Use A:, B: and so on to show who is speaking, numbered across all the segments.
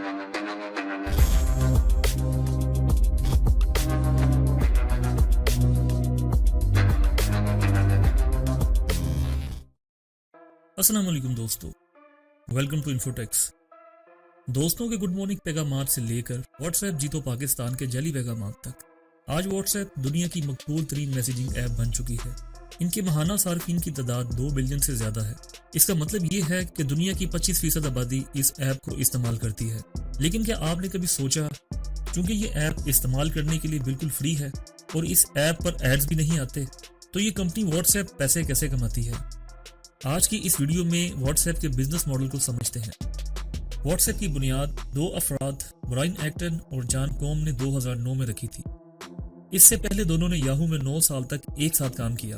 A: अस्सलाम वालेकुम दोस्तों, वेलकम टू इन्फोटेक्स। दोस्तों के गुड मॉर्निंग पैगामात से लेकर व्हाट्सएप जीतो पाकिस्तान के जाली पैगामात तक, आज व्हाट्सएप दुनिया की मकबूल तरीन मैसेजिंग ऐप बन चुकी है। इनके माहाना सार्फिन की तादाद 2 बिलियन से ज़्यादा है। इसका मतलब ये है कि दुनिया की 25% आबादी इस ऐप को इस्तेमाल करती है। लेकिन क्या आपने कभी सोचा, चूँकि ये ऐप इस्तेमाल करने के लिए बिल्कुल फ्री है और इस ऐप पर एड्स भी नहीं आते, तो ये कंपनी व्हाट्सएप पैसे कैसे कमाती है? आज की इस वीडियो में व्हाट्सएप के बिजनेस मॉडल को समझते हैं। व्हाट्सएप की बुनियाद 2 अफराद ब्रायन एक्टन और जॉन कॉम ने 2009 में रखी थी। इससे पहले दोनों ने याहू में 9 साल तक एक साथ काम किया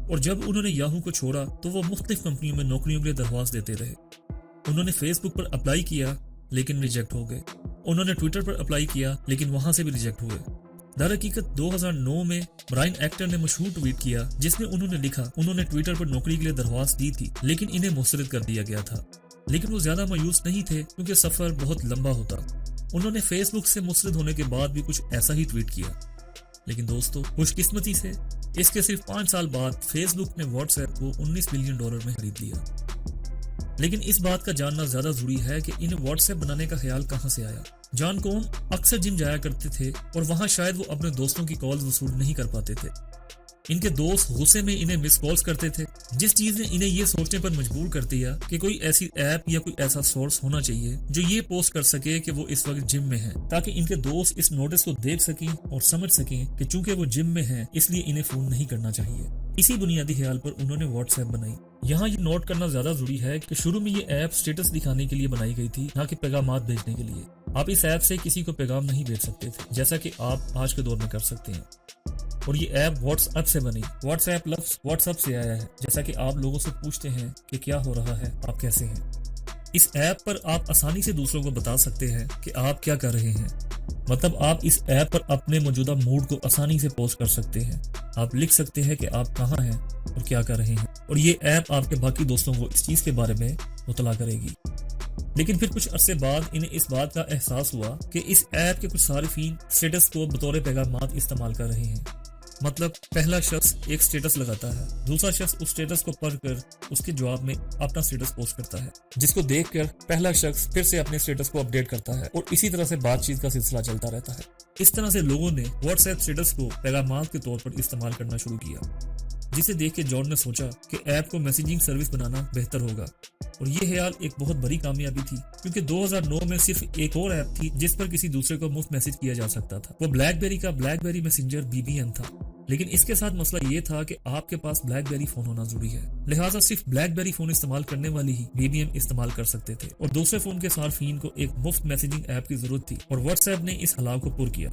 A: और जब उन्होंने याहू को छोड़ा तो वो मुख्तलिफ कंपनियों में नौकरियों के लिए दरख्वास्त देते रहे। उन्होंने फेसबुक पर अप्लाई किया लेकिन रिजेक्ट हो गए। उन्होंने ट्विटर पर अप्लाई किया लेकिन वहां से भी रिजेक्ट हुए। दरहकीकत 2009 में ब्रायन एक्टन ने मशहूर ट्वीट किया जिसमें उन्होंने लिखा उन्होंने ट्विटर पर नौकरी के लिए दरख्वास्त दी थी लेकिन इन्हें मुस्तरद कर दिया गया था। लेकिन वो ज्यादा मायूस नहीं थे क्योंकि सफर बहुत लंबा होता। उन्होंने फेसबुक से मुस्तरद होने के बाद भी कुछ ऐसा ही ट्वीट किया। लेकिन दोस्तों, खुशकिस्मती से इसके सिर्फ 5 साल बाद फेसबुक ने व्हाट्सएप को $19 बिलियन में खरीद लिया। लेकिन इस बात का जानना ज्यादा जरूरी है कि इन्हें व्हाट्सएप बनाने का ख्याल कहां से आया। जॉन कॉम अक्सर जिम जाया करते थे और वहां शायद वो अपने दोस्तों की कॉल्स वसूल नहीं कर पाते थे। इनके दोस्त गुस्से में इन्हें मिस कॉल्स करते थे, जिस चीज ने इन्हें ये सोचने पर मजबूर कर दिया कि कोई ऐसी ऐप या कोई ऐसा सोर्स होना चाहिए जो ये पोस्ट कर सके कि वो इस वक्त जिम में हैं, ताकि इनके दोस्त इस नोटिस को देख सकें और समझ सकें कि चूंकि वो जिम में हैं इसलिए इन्हें फोन नहीं करना चाहिए। इसी बुनियादी ख्याल पर उन्होंने व्हाट्सएप बनाई। यहाँ ये नोट करना ज्यादा जरूरी है कि शुरू में ये ऐप स्टेटस दिखाने के लिए बनाई गई थी, ना कि पैगामात भेजने के लिए। आप इस ऐप से किसी को पैगाम नहीं भेज सकते थे, जैसा कि आप आज के दौर में कर सकते हैं। और ये ऐप व्हाट्सएप से बनी। व्हाट्सएप लफ्ज व्हाट्सएप से आया है। जैसा कि आप लोगों से पूछते हैं कि क्या हो रहा है, आप कैसे हैं। इस ऐप पर आप आसानी से दूसरों को बता सकते हैं कि आप क्या कर रहे हैं। मतलब आप इस ऐप पर अपने मौजूदा मूड को आसानी से पोस्ट कर सकते हैं। आप लिख सकते हैं कि आप कहाँ हैं और क्या कर रहे हैं, और ये ऐप आपके बाकी दोस्तों को इस चीज के बारे में मुतला करेगी। लेकिन फिर कुछ अरसे बाद इन्हें इस बात का एहसास हुआ कि इस ऐप के कुछ सारिफीन स्टेटस को बतौर पैगामात इस्तेमाल कर रहे हैं। मतलब पहला शख्स एक स्टेटस लगाता है, दूसरा शख्स उस स्टेटस को पढ़कर उसके जवाब में अपना स्टेटस पोस्ट करता है, जिसको देखकर पहला शख्स फिर से अपने स्टेटस को अपडेट करता है और इसी तरह से बातचीत का सिलसिला चलता रहता है। इस तरह से लोगों ने व्हाट्सएप स्टेटस को पैगामात के तौर पर इस्तेमाल करना शुरू किया, जिसे देख के जॉन ने सोचा कि ऐप को मैसेजिंग सर्विस बनाना बेहतर होगा। और ये ख्याल एक बहुत बड़ी कामयाबी थी, क्योंकि 2009 में सिर्फ एक और ऐप थी जिस पर किसी दूसरे को मुफ्त मैसेज किया जा सकता था। वो ब्लैकबेरी का ब्लैकबेरी मैसेंजर BBM था। लेकिन इसके साथ मसला ये था कि आपके पास ब्लैकबेरी फोन होना जरूरी है, लिहाजा सिर्फ ब्लैकबेरी फोन इस्तेमाल करने वाले ही BBM इस्तेमाल कर सकते थे और दूसरे फोन के सार्फिन को एक मुफ्त मैसेजिंग ऐप की जरूरत थी, और व्हाट्सएप ने इस हलाव को पूरा किया।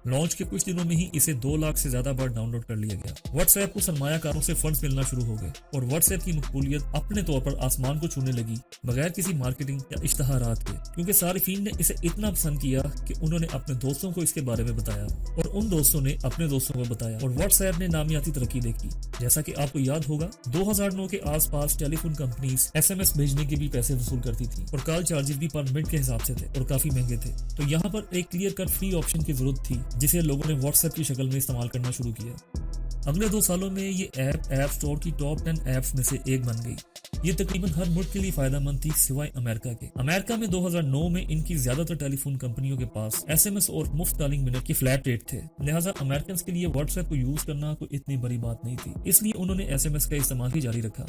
A: लॉन्च के कुछ दिनों में ही इसे 2 लाख से ज्यादा बार डाउनलोड कर लिया गया। व्हाट्सएप को सरमायाकारों से फंड्स मिलना शुरू हो गए और व्हाट्सएप की मकबूलियत अपने तौर पर आसमान को छूने लगी, बगैर किसी मार्केटिंग या इश्तहारात के, क्योंकि सारिफीन ने इसे इतना पसंद किया कि उन्होंने अपने दोस्तों को इसके बारे में बताया और उन दोस्तों ने अपने दोस्तों को बताया, और व्हाट्सएप ने नामियाती तरक्की देखी। जैसा कि आपको याद होगा, 2009 के आसपास टेलीफोन कंपनीज SMS भेजने के भी पैसे वसूल करती थी और कॉल चार्जेस भी पर मिनट के हिसाब से थे और काफी महंगे थे। तो यहाँ पर एक क्लियर कट फ्री ऑप्शन की जरूरत थी, जिसे लोगों ने व्हाट्सएप की शक्ल में इस्तेमाल करना शुरू किया। अगले 2 सालों में ये ऐप स्टोर की टॉप 10 ऐप्स में से एक बन गई। ये तकरीबन हर मुल्क के लिए फायदेमंद थी सिवाय अमेरिका के। अमेरिका में 2009 में इनकी ज्यादातर टेलीफोन कंपनियों के पास SMS और मुफ्त कॉलिंग मिनट के फ्लैट रेट थे, लिहाजा अमेरिकन के लिए व्हाट्सएप को यूज करना कोई इतनी बड़ी बात नहीं थी, इसलिए उन्होंने SMS का इस्तेमाल ही जारी रखा।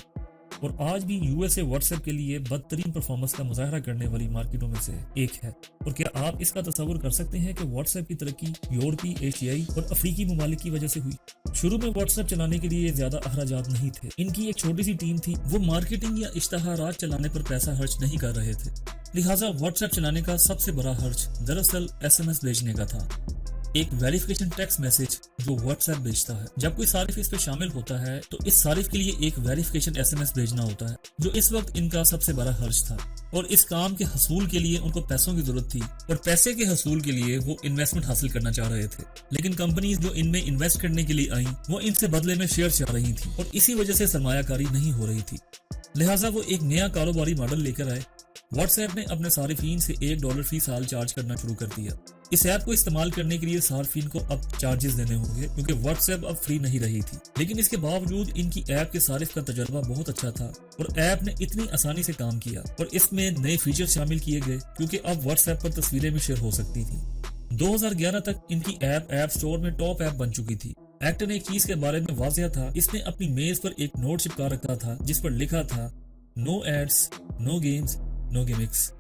A: और आज भी USA व्हाट्सएप के लिए बदतरीन परफॉर्मेंस का मुजाहरा करने वाली मार्केटों में से एक है। और क्या आप इसका तस्वुर कर सकते हैं कि व्हाट्सएप की तरक्की यूरोपीय, एशियाई और अफ्रीकी ममालिक की वजह से हुई? शुरू में व्हाट्सएप चलाने के लिए ज्यादा अखराजात नहीं थे। इनकी एक छोटी सी टीम थी, वो मार्केटिंग या इश्तहारात चलाने पर पैसा खर्च नहीं कर रहे थे, लिहाजा व्हाट्सएप चलाने का सबसे बड़ा खर्च दरअसल SMS भेजने का था। एक वेरिफिकेशन टेक्स्ट मैसेज जो व्हाट्सएप भेजता है। जब कोई सारिफ इस पे शामिल होता है तो इस सारिफ के लिए एक वेरिफिकेशन SMS भेजना होता है, जो इस वक्त इनका सबसे बड़ा खर्च था। और इस काम के हसूल के लिए उनको पैसों की जरूरत थी, और पैसे के हसूल के लिए वो इन्वेस्टमेंट हासिल करना चाह रहे थे। लेकिन कंपनीज जो इनमें इन्वेस्ट करने के लिए आई, वो इनसे बदले में शेयर चाह रही थी, और इसी वजह से सरमायाकारी नहीं हो रही थी। लिहाजा वो एक नया कारोबारी मॉडल लेकर आए واٹس ایپ نے اپنے صارفین سے $1 فی سال چارج کرنا شروع کر دیا۔ اس ایپ کو استعمال کرنے کے لیے صارفین کو اب چارجز دینے ہوں گے کیونکہ واٹس ایپ اب فری نہیں رہی تھی، لیکن اس کے باوجود ان کی ایپ کے صارف کا تجربہ بہت اچھا تھا اور ایپ نے اتنی آسانی سے کام کیا اور اس میں نئے فیچر شامل کیے گئے کیونکہ اب واٹس ایپ پر تصویریں بھی شیئر ہو سکتی تھیں۔ 2011 تک ان کی ایپ سٹور میں ٹاپ ایپ بن چکی تھی۔ ایکٹر نے ایک چیز کے بارے میں واضح تھا، اس نے اپنی میز پر ایک نوٹ چپکا رکھا تھا جس پر لکھا تھا نو ایڈس، نو گیمز، نو گیمکس۔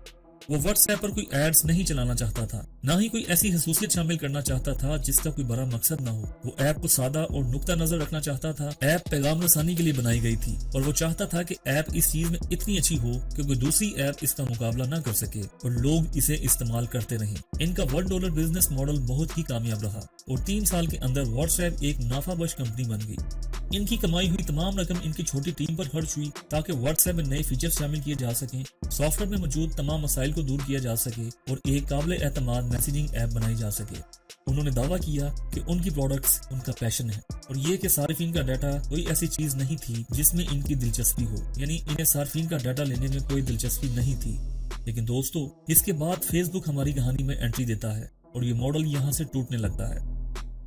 A: وہ واٹس ایپ پر کوئی ایڈز نہیں چلانا چاہتا تھا، نہ ہی کوئی ایسی خصوصیت شامل کرنا چاہتا تھا جس کا کوئی بڑا مقصد نہ ہو۔ وہ ایپ کو سادہ اور نقطہ نظر رکھنا چاہتا تھا۔ ایپ پیغام رسانی کے لیے بنائی گئی تھی اور وہ چاہتا تھا کہ ایپ اس چیز میں اتنی اچھی ہو کہ کوئی دوسری ایپ اس کا مقابلہ نہ کر سکے اور لوگ اسے استعمال کرتے رہیں۔ ان کا $1 بزنس ماڈل بہت ہی کامیاب رہا اور 3 سال کے اندر واٹس ایپ ایک نافع بخش کمپنی بن گئی۔ ان کی کمائی ہوئی تمام رقم ان کی چھوٹی ٹیم پر خرچ ہوئی تاکہ واٹس ایپ میں نئے فیچر شامل کیے جا سکیں، سافٹ ویئر میں موجود تمام مسائل کو دور کیا جا سکے اور ایک قابل اعتماد میسیجنگ ایپ بنائی جا سکے۔ انہوں نے دعویٰ کیا کہ ان کی پروڈکٹس ان کا پیشن ہے اور یہ کہ صارفین کا ڈیٹا کوئی ایسی چیز نہیں تھی جس میں ان کی دلچسپی ہو، یعنی انہیں صارفین کا ڈیٹا لینے میں کوئی دلچسپی نہیں تھی۔ لیکن دوستو، اس کے بعد فیس بک ہماری کہانی میں انٹری دیتا ہے اور یہ ماڈل یہاں سے ٹوٹنے لگتا ہے۔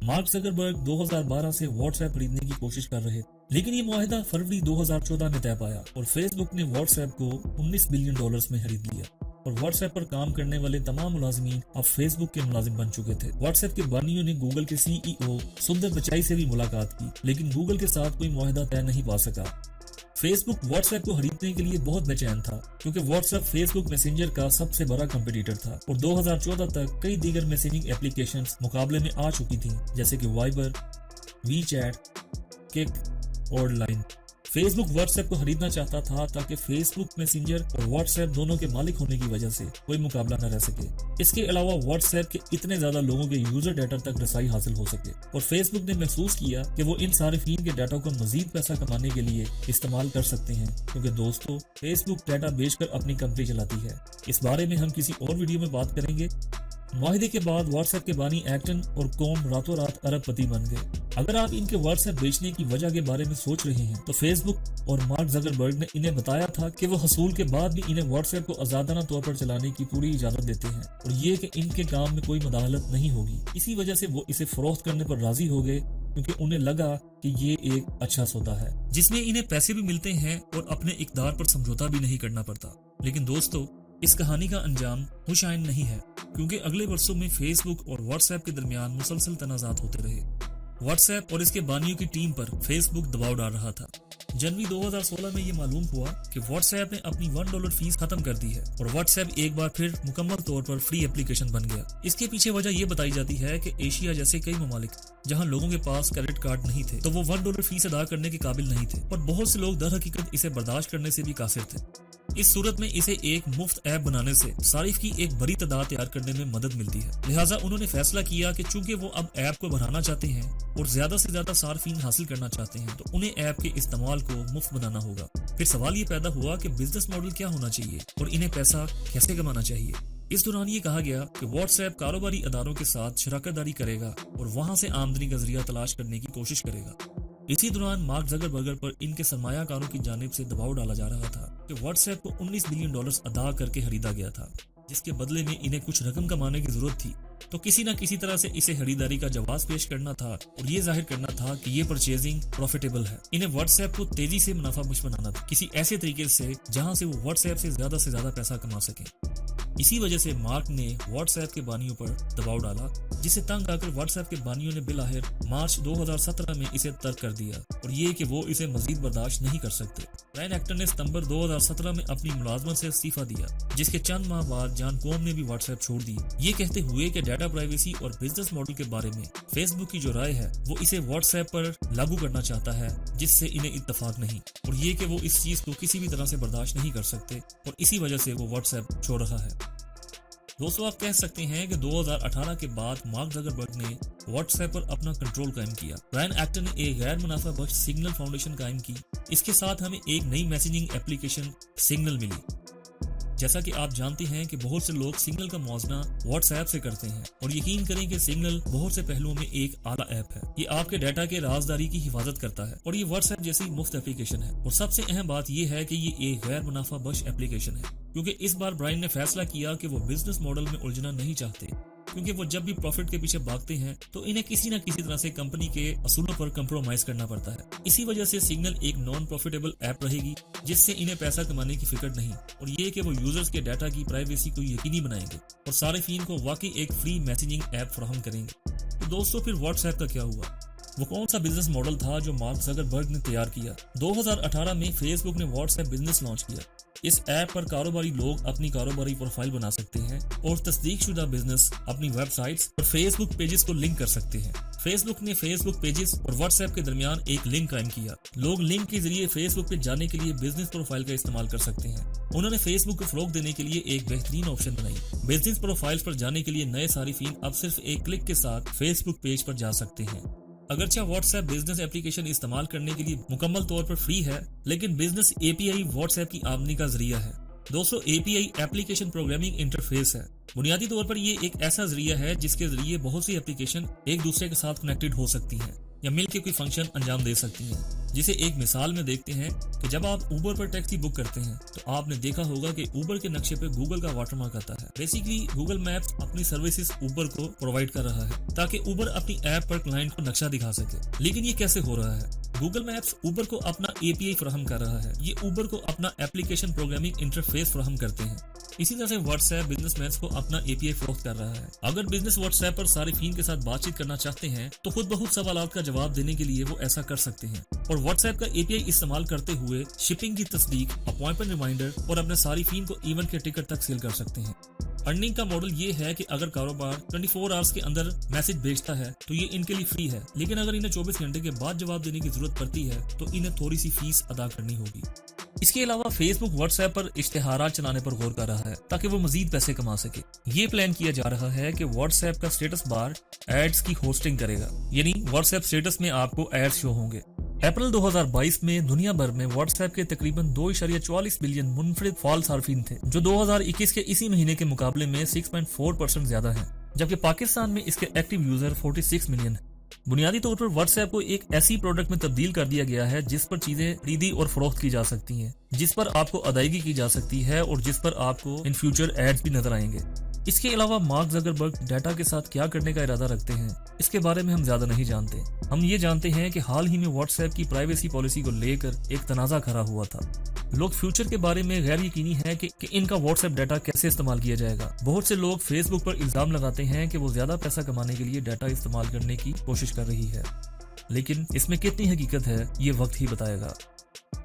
A: مارک زکربرگ 2012 سے واٹس ایپ خریدنے کی کوشش کر رہے تھے، لیکن یہ معاہدہ فروری 2014 میں طے پایا اور فیس بک نے واٹس ایپ کو $19 بلین میں خرید لیا اور واٹس ایپ پر کام کرنے والے تمام ملازمین اب فیس بک کے ملازم بن چکے تھے۔ واٹس ایپ کے بانیوں نے گوگل کے CEO سندر پچائی سے بھی ملاقات کی، لیکن گوگل کے ساتھ کوئی معاہدہ طے نہیں پا سکا۔ فیس بک واٹس ایپ کو خریدنے کے لیے بہت بے چین تھا کیونکہ واٹس ایپ فیس بک میسنجر کا سب سے بڑا کمپیٹیٹر تھا اور 2014 تک کئی دیگر میسنجنگ اپلیکیشنز مقابلے میں آ چکی تھیں جیسے کہ وائبر، وی چیٹ، کک اور لائن۔ فیس بک واٹس ایپ کو خریدنا چاہتا تھا تاکہ فیس بک میسنجر اور واٹس ایپ دونوں کے مالک ہونے کی وجہ سے کوئی مقابلہ نہ رہ سکے۔ اس کے علاوہ واٹس ایپ کے اتنے زیادہ لوگوں کے یوزر ڈیٹا تک رسائی حاصل ہو سکے اور فیس بک نے محسوس کیا کہ وہ ان صارفین کے ڈیٹا کو مزید پیسہ کمانے کے لیے استعمال کر سکتے ہیں، کیونکہ دوستو فیس بک ڈیٹا بیچ کر اپنی کمپنی چلاتی ہے۔ اس بارے میں ہم کسی اور ویڈیو میں بات کریں گے۔ معاہدے کے بعد واٹس ایپ کے بانی ایکٹن اور کوم راتوں رات ارب پتی بن گئے۔ اگر آپ ان کے واٹس ایپ بیچنے کی وجہ کے بارے میں سوچ رہے ہیں تو فیس بک اور مارک زکربرگ نے انہیں بتایا تھا کہ وہ حصول کے بعد بھی انہیں واٹس ایپ کو آزادانہ طور پر چلانے کی پوری اجازت دیتے ہیں اور یہ کہ ان کے کام میں کوئی مداخلت نہیں ہوگی۔ اسی وجہ سے وہ اسے فروخت کرنے پر راضی ہو گئے کیونکہ انہیں لگا کہ یہ ایک اچھا سودا ہے جس میں انہیں پیسے بھی ملتے ہیں اور اپنے اقدار پر سمجھوتا بھی نہیں کرنا پڑتا۔ لیکن دوستو، اس کہانی کا انجام خوشائن نہیں ہے کیونکہ اگلے برسوں میں فیس بک اور واٹس ایپ کے درمیان مسلسل تنازعات ہوتے رہے۔ واٹس ایپ اور اس کے بانیوں کی ٹیم پر فیس بک دباؤ ڈال رہا تھا۔ جنوری 2016 میں یہ معلوم ہوا کہ واٹس ایپ نے اپنی $1 فیس ختم کر دی ہے اور واٹس ایپ ایک بار پھر مکمل طور پر فری اپلیکیشن بن گیا۔ اس کے پیچھے وجہ یہ بتائی جاتی ہے کہ ایشیا جیسے کئی ممالک جہاں لوگوں کے پاس کریڈٹ کارڈ نہیں تھے تو وہ $1 فیس ادا کرنے کے قابل نہیں تھے اور بہت سے لوگ در حقیقت اسے برداشت کرنے سے بھی قاصر تھے۔ اس صورت میں اسے ایک مفت ایپ بنانے سے صارف کی ایک بڑی تعداد تیار کرنے میں مدد ملتی ہے، لہٰذا انہوں نے فیصلہ کیا کہ چونکہ وہ اب ایپ کو بڑھانا چاہتے ہیں اور زیادہ سے زیادہ صارفین حاصل کرنا چاہتے ہیں تو انہیں ایپ کے استعمال کو مفت بنانا ہوگا۔ پھر سوال یہ پیدا ہوا کہ بزنس ماڈل کیا ہونا چاہیے اور انہیں پیسہ کیسے کمانا چاہیے۔ اس دوران یہ کہا گیا کہ واٹس ایپ کاروباری اداروں کے ساتھ شراکت داری کرے گا اور وہاں سے آمدنی کا ذریعہ تلاش کرنے کی کوشش کرے گا۔ اسی دوران مارک زکربرگ پر ان کے سرمایہ کاروں کی جانب سے دباؤ ڈالا جا رہا تھا کہ واٹس ایپ کو $19 بلین ادا کر کے خریدا گیا تھا، جس کے بدلے میں انہیں کچھ رقم کمانے کی ضرورت تھی، تو کسی نہ کسی طرح سے اسے خریداری کا جواز پیش کرنا تھا اور یہ ظاہر کرنا تھا کہ یہ پرچیزنگ پروفیٹیبل ہے۔ انہیں واٹس ایپ کو تیزی سے منافع بخش بنانا تھا، کسی ایسے طریقے سے جہاں سے وہ واٹس ایپ سے زیادہ پیسہ کما سکیں۔ اسی وجہ سے مارک نے واٹس ایپ کے بانیوں پر دباؤ ڈالا، جسے تنگ آ کر واٹس ایپ کے بانیوں نے بالآخر مارچ 2017 میں اسے ترک کر دیا اور یہ کہ وہ اسے مزید برداشت نہیں کر سکتے۔ برائن ایکٹر نے ستمبر 2017 میں اپنی ملازمت سے استعفیٰ دیا، جس کے چند ماہ بعد جان کوم نے بھی واٹس ایپ چھوڑ دی، یہ کہتے ہوئے کہ ڈیٹا پرائیویسی اور بزنس ماڈل کے بارے میں فیس بک کی جو رائے ہے وہ اسے واٹس ایپ پر لاگو کرنا چاہتا ہے، جس سے انہیں اتفاق نہیں، اور یہ کہ وہ اس چیز کو کسی بھی طرح سے برداشت نہیں کر سکتے اور اسی وجہ سے وہ واٹس ایپ چھوڑ رہا ہے۔ دوستو، آپ کہہ سکتے ہیں کہ 2018 کے بعد مارک زکربرگ نے واٹس ایپ پر اپنا کنٹرول قائم کیا۔ برائن ایکٹر نے ایک غیر منافع بخش سگنل فاؤنڈیشن قائم کی، اس کے ساتھ ہمیں ایک نئی میسیجنگ اپلیکیشن سگنل ملی۔ जैसा कि आप जानते हैं कि बहुत से लोग सिग्नल का मौजना व्हाट्सएप से करते हैं और यकीन करें कि सिग्नल बहुत से पहलुओं में एक आला ऐप है। ये आपके डाटा के राजदारी की हिफाजत करता है और ये व्हाट्सएप जैसी मुफ्त एप्लीकेशन है। और सबसे अहम बात यह है कि ये एक गैर मुनाफा बख्श एप्लीकेशन है, क्योंकि इस बार ब्रायन ने फैसला किया कि वो बिजनेस मॉडल में उलझना नहीं चाहते, क्योंकि वो जब भी प्रॉफिट के पीछे भागते हैं तो इन्हें किसी न किसी तरह से कंपनी के असूलों पर कंप्रोमाइज करना पड़ता है। इसी वजह से सिग्नल एक नॉन प्रॉफिटेबल ऐप रहेगी, जिससे इन्हें पैसा कमाने की फिक्र नहीं, और ये कि वो यूजर्स के डाटा की प्राइवेसी को यकीनी बनाएंगे और सारिफीन को वाकई एक फ्री मैसेजिंग ऐप फराहम करेंगे। तो दोस्तों, फिर व्हाट्सएप का क्या हुआ? वो कौन सा बिजनेस मॉडल था जो मार्क ज़करबर्ग ने तैयार किया? 2018 में फेसबुक ने व्हाट्सएप बिजनेस लॉन्च किया। इस ऐप पर कारोबारी लोग अपनी कारोबारी प्रोफाइल बना सकते हैं और तस्दीकशुदा बिजनेस अपनी वेबसाइट्स और फेसबुक पेजेस को लिंक कर सकते हैं। फेसबुक ने फेसबुक पेजेस और व्हाट्सएप के दरमियान एक लिंक कायम किया। लोग लिंक के जरिए फेसबुक पे जाने के लिए बिजनेस प्रोफाइल का इस्तेमाल कर सकते हैं। उन्होंने फेसबुक को फरोग देने के लिए एक बेहतरीन ऑप्शन बनाई। बिजनेस प्रोफाइल्स पर जाने के लिए नए सारिफीन अब सिर्फ एक क्लिक के साथ फेसबुक पेज पर जा सकते हैं। अगरचे व्हाट्सएप बिजनेस एप्लीकेशन इस्तेमाल करने के लिए मुकम्मल तौर पर फ्री है, लेकिन बिजनेस एपीआई व्हाट्सएप की आमदनी का जरिया है। दोस्तों, एपीआई एप्लीकेशन प्रोग्रामिंग इंटरफेस है। बुनियादी तौर पर ये एक ऐसा जरिया है जिसके जरिए बहुत सी एप्लीकेशन एक दूसरे के साथ कनेक्टेड हो सकती हैं या मिलकर कोई फंक्शन अंजाम दे सकती हैं। जिसे एक मिसाल में देखते हैं कि जब आप उबर पर टैक्सी बुक करते हैं तो आपने देखा होगा कि उबर के नक्शे पे गूगल का वाटरमार्क आता है। बेसिकली गूगल मैप्स अपनी सर्विसेज उबर को प्रोवाइड कर रहा है ताकि उबर अपनी ऐप पर क्लाइंट को नक्शा दिखा सके। लेकिन ये कैसे हो रहा है? गूगल मैप्स उबर को अपना एपीआई फराहम कर रहा है। ये उबर को अपना एप्लीकेशन प्रोग्रामिंग इंटरफेस फराहम करते हैं। इसी तरह से व्हाट्सएप बिजनेसमैन को अपना एपीआई फरोख्त कर रहा है। अगर बिजनेस व्हाट्सएप पर सारिफीन के साथ बातचीत करना चाहते हैं तो खुद बहुत सवालात का जवाब देने के लिए वो ऐसा कर सकते हैं और व्हाट्सएप का एपीआई इस्तेमाल करते हुए शिपिंग की तस्दीक, अपॉइंटमेंट रिमाइंडर और अपने सारिफीन को इवेंट के टिकट तक सेल कर सकते हैं। अर्निंग का मॉडल ये है कि अगर कारोबार 24 आवर्स के अंदर मैसेज भेजता है तो ये इनके लिए फ्री है, लेकिन अगर इन्हें 24 घंटे के बाद जवाब देने की जरूरत पड़ती है तो इन्हें थोड़ी सी फीस अदा करनी होगी। इसके अलावा फेसबुक व्हाट्सएप पर इश्तिहारात चलाने पर गौर कर रहा है ताकि वो मजीद पैसे कमा सके। ये प्लान किया जा रहा है कि व्हाट्सएप का स्टेटस बार एड्स की होस्टिंग करेगा, यानी व्हाट्सएप स्टेटस में आपको एड्स शो होंगे। अप्रैल 2022 में दुनिया भर में व्हाट्सएप के तकरीबन 2.44 बिलियन मुनफरिद फाल सार्फिन थे, जो 2021 के इसी महीने के मुकाबले में 6.4% ज्यादा है, जबकि पाकिस्तान में इसके एक्टिव यूजर 46 मिलियन है। बुनियादी तौर पर व्हाट्सएप को एक ऐसी प्रोडक्ट में तब्दील कर दिया गया है जिस पर चीजें खरीदी और फरोख्त की जा सकती हैं, जिस पर आपको अदायगी की जा सकती है और जिस पर आपको इन फ्यूचर एड्स भी नजर आएंगे। इसके अलावा मार्क ज़करबर्ग डाटा के साथ क्या करने का इरादा रखते हैं, इसके बारे में हम ज्यादा नहीं जानते। हम ये जानते हैं कि हाल ही में व्हाट्सएप की प्राइवेसी पॉलिसी को लेकर एक तनाज़ा खड़ा हुआ था। लोग फ्यूचर के बारे में गैर यकीनी है कि इनका व्हाट्सएप डाटा कैसे इस्तेमाल किया जाएगा। बहुत से लोग फेसबुक पर इल्जाम लगाते हैं कि वो ज्यादा पैसा कमाने के लिए डाटा इस्तेमाल करने की कोशिश कर रही है, लेकिन इसमें कितनी हकीकत है ये वक्त ही बताएगा।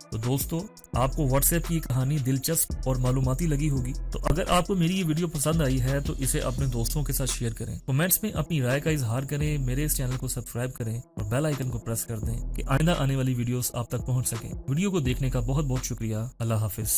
A: तो दोस्तों, आपको व्हाट्सएप की कहानी दिलचस्प और मालूमाती लगी होगी, तो अगर आपको मेरी ये वीडियो पसंद आई है तो इसे अपने दोस्तों के साथ शेयर करें, कमेंट्स में अपनी राय का इजहार करें, मेरे इस चैनल को सब्सक्राइब करें और बेल आइकन को प्रेस कर दें कि आइंदा आने वाली वीडियोस आप तक पहुंच सकें। वीडियो को देखने का बहुत बहुत शुक्रिया। अल्लाह हाफिज।